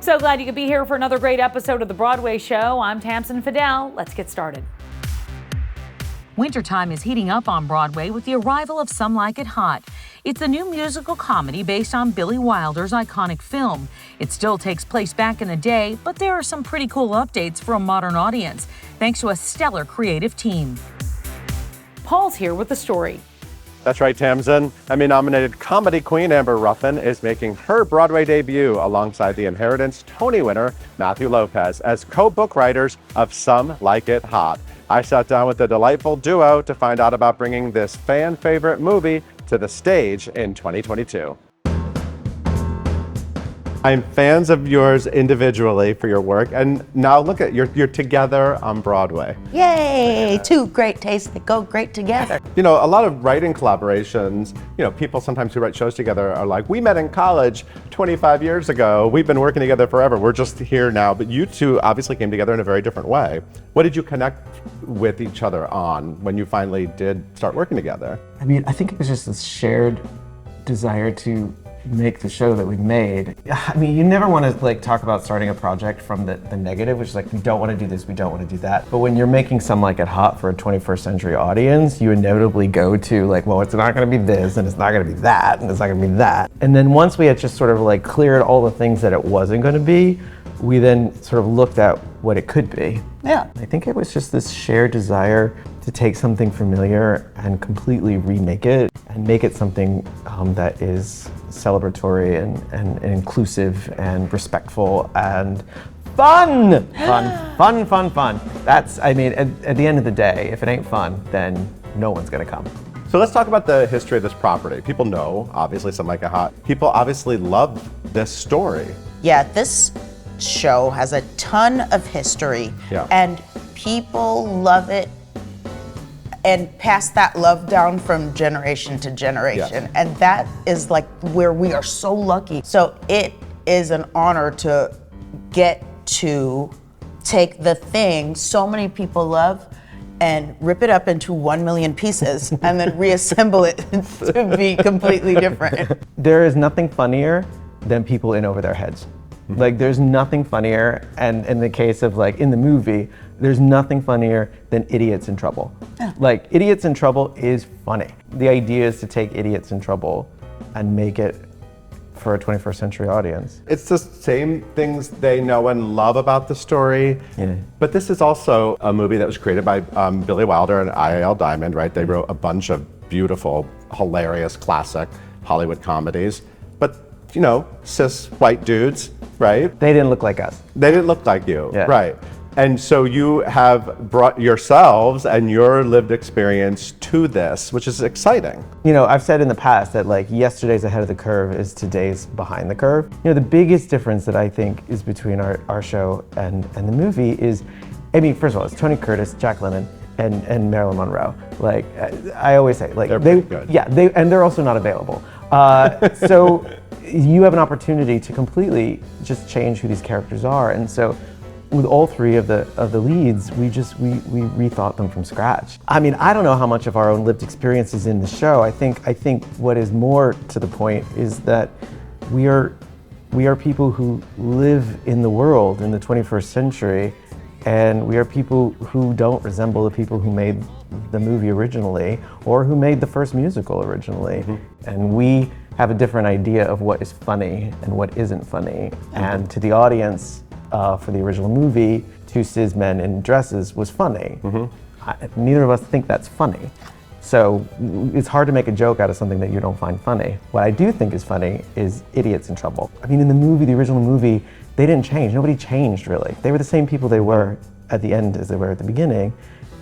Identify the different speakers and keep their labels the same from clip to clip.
Speaker 1: So glad you could be here for another great episode of the Broadway show. I'm Tamsin Fidel. Let's get started. Wintertime is heating up on Broadway with the arrival of Some Like It Hot. It's a new musical comedy based on Billy Wilder's iconic film. It still takes place back in the day, but there are some pretty cool updates for a modern audience, thanks to a stellar creative team. Paul's here with the story.
Speaker 2: That's right, Tamsin. Emmy-nominated comedy queen Amber Ruffin is making her Broadway debut alongside the Inheritance Tony winner Matthew Lopez as co-book writers of Some Like It Hot. I sat down with the delightful duo to find out about bringing this fan favorite movie to the stage in 2022. I'm fans of yours individually for your work, and now look at you're together on Broadway.
Speaker 3: Yay! Two great tastes that go great together.
Speaker 2: You know, a lot of writing collaborations, people sometimes who write shows together are like, we met in college 25 years ago. We've been working together forever. We're just here now. But you two obviously came together in a very different way. What did you connect with each other on when you finally did start working together?
Speaker 4: I think it was just this shared desire to make the show that we made. You never want to talk about starting a project from the negative, which is we don't want to do this, we don't want to do that. But when you're making Some Like It Hot for a 21st century audience, you inevitably go to well, it's not going to be this, and it's not going to be that, and it's not going to be that. And then once we had just sort of cleared all the things that it wasn't going to be, we then sort of looked at what it could be.
Speaker 3: Yeah.
Speaker 4: I think it was just this shared desire to take something familiar and completely remake it and make it something that is celebratory and inclusive and respectful and fun. That's, at the end of the day, if it ain't fun, then no one's gonna come.
Speaker 2: So let's talk about the history of this property. People know, obviously, Some Like It Hot. People obviously love this story.
Speaker 3: Yeah, this show has a ton of history, and people love it and pass that love down from generation to generation. And that is where we are so lucky. So it is an honor to get to take the thing so many people love and rip it up into 1 million pieces and then reassemble it to be completely different.
Speaker 4: There is nothing funnier than people in over their heads. There's nothing funnier, and in the case of in the movie, there's nothing funnier than Idiots in Trouble. Idiots in Trouble is funny. The idea is to take Idiots in Trouble and make it for a 21st century audience.
Speaker 2: It's the same things they know and love about the story, but this is also a movie that was created by Billy Wilder and I.L. Diamond, right? They wrote a bunch of beautiful, hilarious, classic Hollywood comedies, but cis white dudes, right?
Speaker 4: They didn't look like us.
Speaker 2: They didn't look like you, right? And so you have brought yourselves and your lived experience to this, which is exciting.
Speaker 4: I've said in the past that yesterday's ahead of the curve is today's behind the curve. The biggest difference that I think is between our show and the movie is, first of all, it's Tony Curtis, Jack Lemmon, and Marilyn Monroe. I always say,
Speaker 2: they're pretty good.
Speaker 4: Yeah, and they're also not available. So you have an opportunity to completely just change who these characters are, and so with all three of the leads, we rethought them from scratch. I don't know how much of our own lived experience is in the show. I think what is more to the point is that we are people who live in the world in the 21st century, and we are people who don't resemble the people who made the movie originally or who made the first musical originally. And we have a different idea of what is funny and what isn't funny. And to the audience, for the original movie, two cis men in dresses was funny. Neither of us think that's funny. So it's hard to make a joke out of something that you don't find funny. What I do think is funny is Idiots in Trouble. In the movie, the original movie, they didn't change. Nobody changed, really. They were the same people they were at the end as they were at the beginning.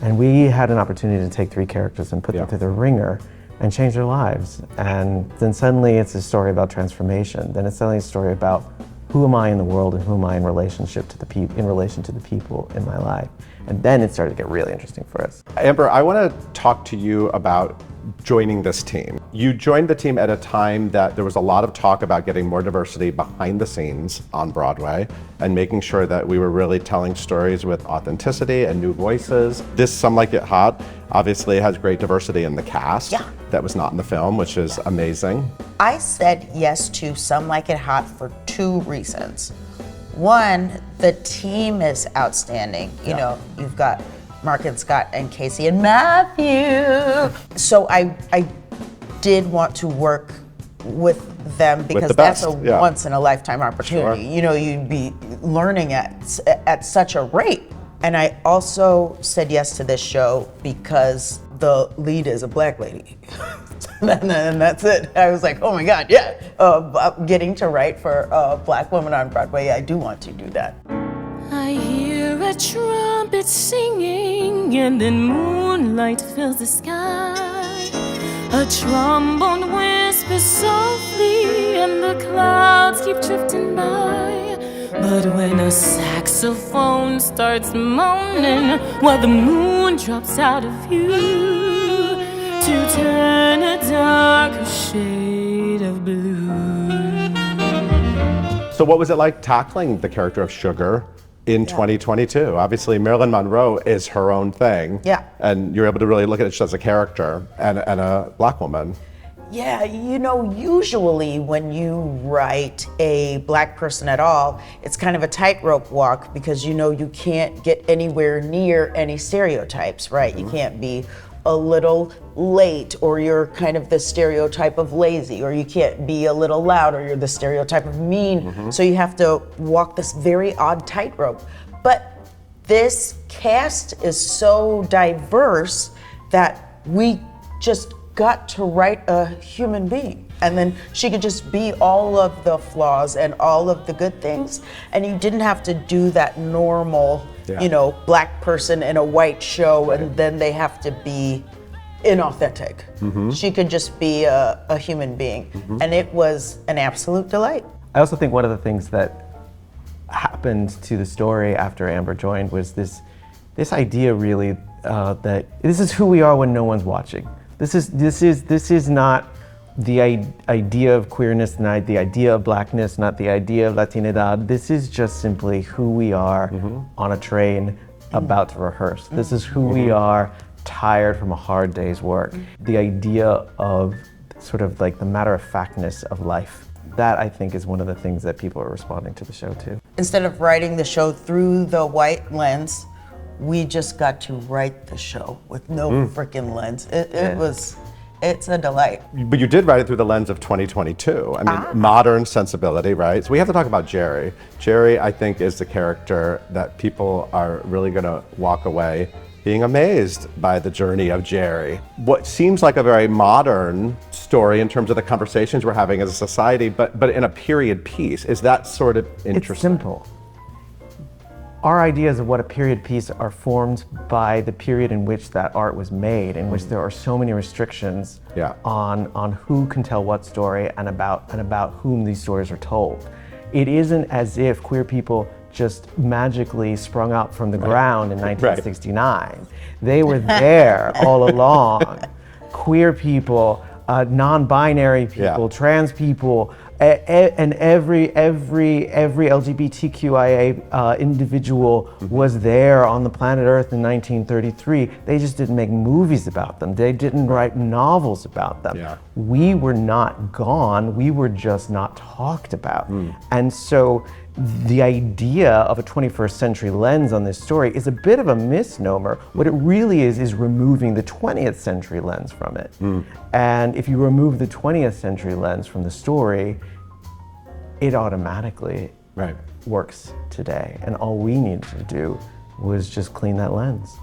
Speaker 4: And we had an opportunity to take three characters and put them through the ringer and change their lives. And then suddenly it's a story about transformation. Then it's suddenly a story about who am I in the world and who am I in relationship to the people in my life. And then it started to get really interesting for us.
Speaker 2: Amber, I want to talk to you about joining this team. You joined the team at a time that there was a lot of talk about getting more diversity behind the scenes on Broadway and making sure that we were really telling stories with authenticity and new voices. This Some Like It Hot obviously has great diversity in the cast that was not in the film, which is amazing.
Speaker 3: I said yes to Some Like It Hot for two reasons. One, the team is outstanding. You know, you've got Mark and Scott and Casey and Matthew. So I did want to work with them because that's a once in a lifetime opportunity. You know, you'd be learning at such a rate. And I also said yes to this show because the lead is a black lady. And that's it. I was like, oh my God, yeah. Getting to write for a black woman on Broadway, I do want to do that.
Speaker 5: I hear a trumpet singing and then moonlight fills the sky. A trombone whispers softly and the clouds keep drifting by. But when a saxophone starts moaning while the moon drops out of view to turn a darker shade of blue.
Speaker 2: So what was it like tackling the character of Sugar in 2022? Obviously, Marilyn Monroe is her own thing.
Speaker 3: Yeah.
Speaker 2: And you're able to really look at it just as a character and a black woman.
Speaker 3: Yeah, you know, usually when you write a black person at all, it's kind of a tightrope walk because you know you can't get anywhere near any stereotypes, right? You can't be a little late or you're kind of the stereotype of lazy, or you can't be a little loud or you're the stereotype of mean. So you have to walk this very odd tightrope. But this cast is so diverse that we just got to write a human being. And then she could just be all of the flaws and all of the good things. And you didn't have to do that normal, you know, black person in a white show and then they have to be inauthentic. She could just be a human being. And it was an absolute delight.
Speaker 4: I also think one of the things that happened to the story after Amber joined was this idea really that this is who we are when no one's watching. This is not the idea of queerness, not the idea of blackness, not the idea of Latinidad. This is just simply who we are on a train about to rehearse. This is who we are tired from a hard day's work. The idea of sort of like the matter-of-factness of life. That, I think, is one of the things that people are responding to the show to.
Speaker 3: Instead of writing the show through the white lens, we just got to write the show with no freaking lens. It's a delight.
Speaker 2: But you did write it through the lens of 2022. I mean, modern sensibility, right? So we have to talk about Jerry. Jerry, I think, is the character that people are really gonna walk away being amazed by the journey of Jerry. What seems like a very modern story in terms of the conversations we're having as a society, but in a period piece. Is that sort of interesting?
Speaker 4: It's simple. Our ideas of what a period piece are formed by the period in which that art was made, in which there are so many restrictions on who can tell what story and about whom these stories are told. It isn't as if queer people just magically sprung up from the ground in 1969. They were there all along. Queer people, non-binary people, trans people, and every LGBTQIA individual was there on the planet Earth in 1933. They just didn't make movies about them. They didn't write novels about them. We were not gone. We were just not talked about. And so the idea of a 21st century lens on this story is a bit of a misnomer. What it really is removing the 20th century lens from it. And if you remove the 20th century lens from the story, it automatically works today. And all we needed to do was just clean that lens.